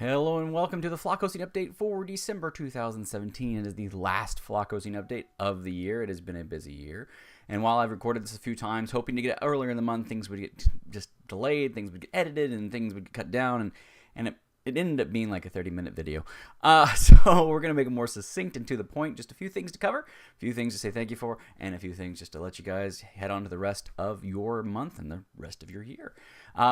Hello and welcome to the FlockHosting update for December 2017. It is the last FlockHosting update of the year. It has been a busy year. And while I've recorded this a few times, hoping to get it earlier in the month, things would get just delayed, things would get edited, and things would get cut down. And it ended up being like a 30-minute video. So we're going to make it more succinct and to the point. Just a few things to cover, a few things to say thank you for, and a few things just to let you guys head on to the rest of your month and the rest of your year.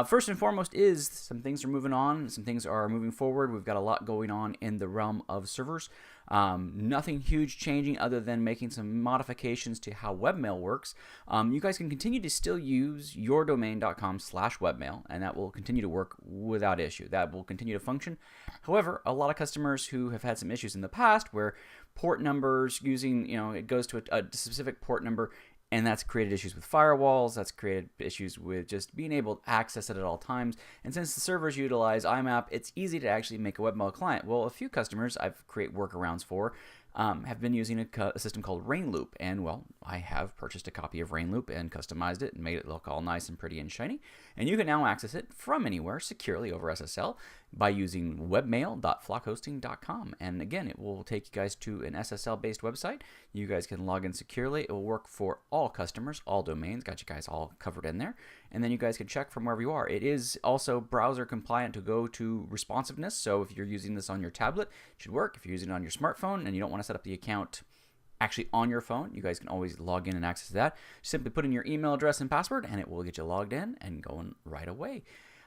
First and foremost is some things are moving on, some things are moving forward. We've got a lot going on in the realm of servers. Nothing huge changing other than making some modifications to how webmail works. You guys can continue to still use yourdomain.com/webmail, and that will continue to work without issue. That will continue to function. However, a lot of customers who have had some issues in the past where port numbers using, it goes to a specific port number, and that's created issues with firewalls. That's created issues with just being able to access it at all times. And since the servers utilize IMAP, it's easy to actually make a webmail client. Well, a few customers I've created workarounds for have been using a system called RainLoop. And, well, I have purchased a copy of RainLoop and customized it and made it look all nice and pretty and shiny. And you can now access it from anywhere securely over SSL by using webmail.flockhosting.com. And again, it will take you guys to an SSL-based website. You guys can log in securely. It will work for all customers, all domains. Got you guys all covered in there. And then you guys can check from wherever you are. It is also browser compliant to go to responsiveness. So if you're using this on your tablet, it should work. If you're using it on your smartphone and you don't want to set up the account actually on your phone, you guys can always log in and access that. Simply put in your email address and password, and it will get you logged in and going right away.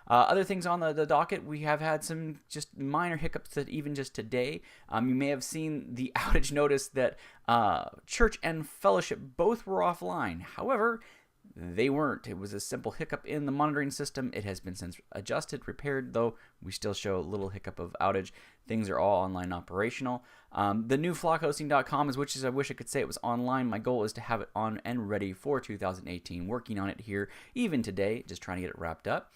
Other things on the docket, we have had some just minor hiccups that even just today. You may have seen the outage notice that church and fellowship both were offline. However, they weren't. It was a simple hiccup in the monitoring system. It has been since adjusted, repaired, though we still show a little hiccup of outage. Things are all online operational. The new flockhosting.com is I wish I could say it was online. My goal is to have it on and ready for 2018. Working on it here even today, just trying to get it wrapped up.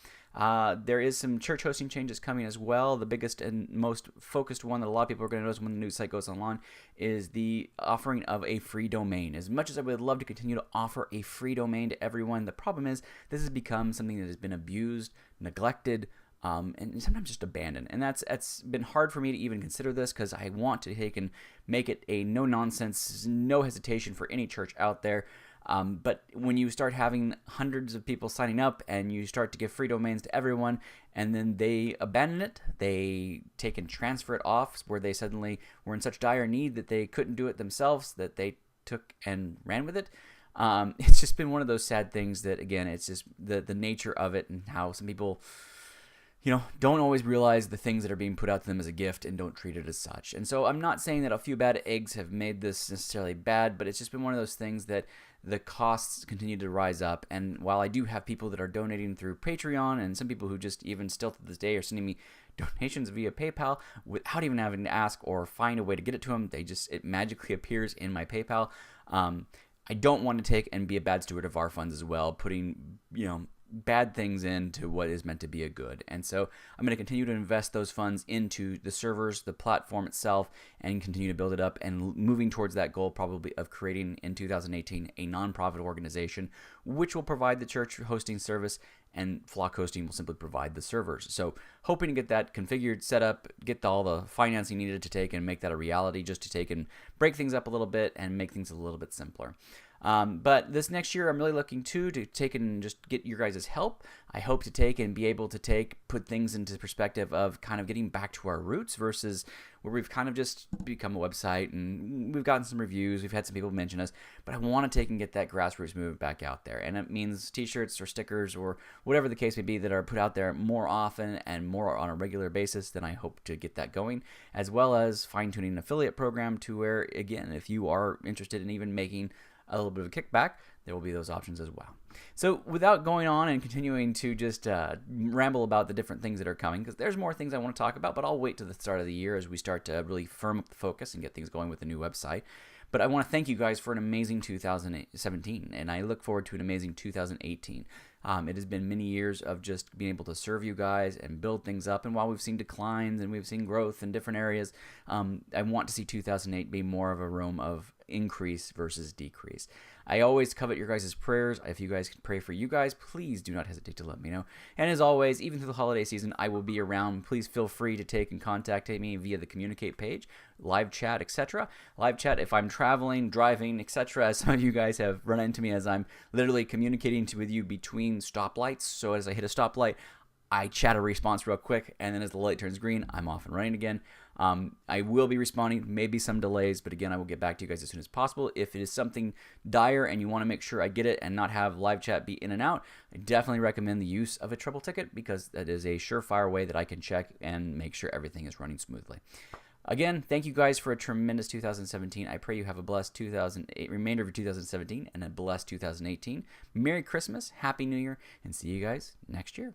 There is some church hosting changes coming as well. The biggest and most focused one that a lot of people are going to notice when the new site goes online is the offering of a free domain. As much as I would love to continue to offer a free domain to everyone, the problem is this has become something that has been abused, neglected, and sometimes just abandoned. And that's been hard for me to even consider this because I want to take and make it a no-nonsense, no hesitation for any church out there. But when you start having hundreds of people signing up and you start to give free domains to everyone and then they abandon it, they take and transfer it off where they suddenly were in such dire need that they couldn't do it themselves, that they took and ran with it. It's just been one of those sad things that, again, it's just the nature of it and how some people don't always realize the things that are being put out to them as a gift and don't treat it as such. And so I'm not saying that a few bad eggs have made this necessarily bad, but it's just been one of those things that the costs continue to rise up. And while I do have people that are donating through Patreon and some people who just even still to this day are sending me donations via PayPal without even having to ask or find a way to get it to them, it magically appears in my PayPal. I don't want to take and be a bad steward of our funds as well, putting, bad things into what is meant to be a good. And so I'm going to continue to invest those funds into the servers, the platform itself, and continue to build it up and moving towards that goal probably of creating in 2018 a nonprofit organization which will provide the church hosting service and Flock Hosting will simply provide the servers. So hoping to get that configured, set up, get all the financing needed to take and make that a reality, just to take and break things up a little bit and make things a little bit simpler. But this next year, I'm really looking to take and just get your guys' help. I hope to take and be able to put things into perspective of kind of getting back to our roots versus where we've kind of just become a website and we've gotten some reviews. We've had some people mention us, but I want to take and get that grassroots movement back out there. And it means t-shirts or stickers or whatever the case may be that are put out there more often and more on a regular basis. Then I hope to get that going, as well as fine-tuning an affiliate program to where, again, if you are interested in even making a little bit of a kickback, there will be those options as well. So without going on and continuing to just ramble about the different things that are coming, because there's more things I want to talk about, but I'll wait to the start of the year as we start to really firm up the focus and get things going with the new website. But I want to thank you guys for an amazing 2017, and I look forward to an amazing 2018. It has been many years of just being able to serve you guys and build things up, and while we've seen declines and we've seen growth in different areas, I want to see 2008 be more of a realm of increase versus decrease. I always covet your guys' prayers. If you guys can pray for you guys, please do not hesitate to let me know. And as always, even through the holiday season, I will be around. Please feel free to take and contact me via the communicate page, live chat, etc. Live chat if I'm traveling, driving, etc. As some of you guys have run into me as I'm literally communicating with you between stoplights. So as I hit a stoplight, I chat a response real quick, and then as the light turns green, I'm off and running again. I will be responding, maybe some delays, but again, I will get back to you guys as soon as possible. If it is something dire and you want to make sure I get it and not have live chat be in and out, I definitely recommend the use of a trouble ticket, because that is a surefire way that I can check and make sure everything is running smoothly. Again, thank you guys for a tremendous 2017. I pray you have a blessed remainder of your 2017 and a blessed 2018. Merry Christmas, Happy New Year, and see you guys next year.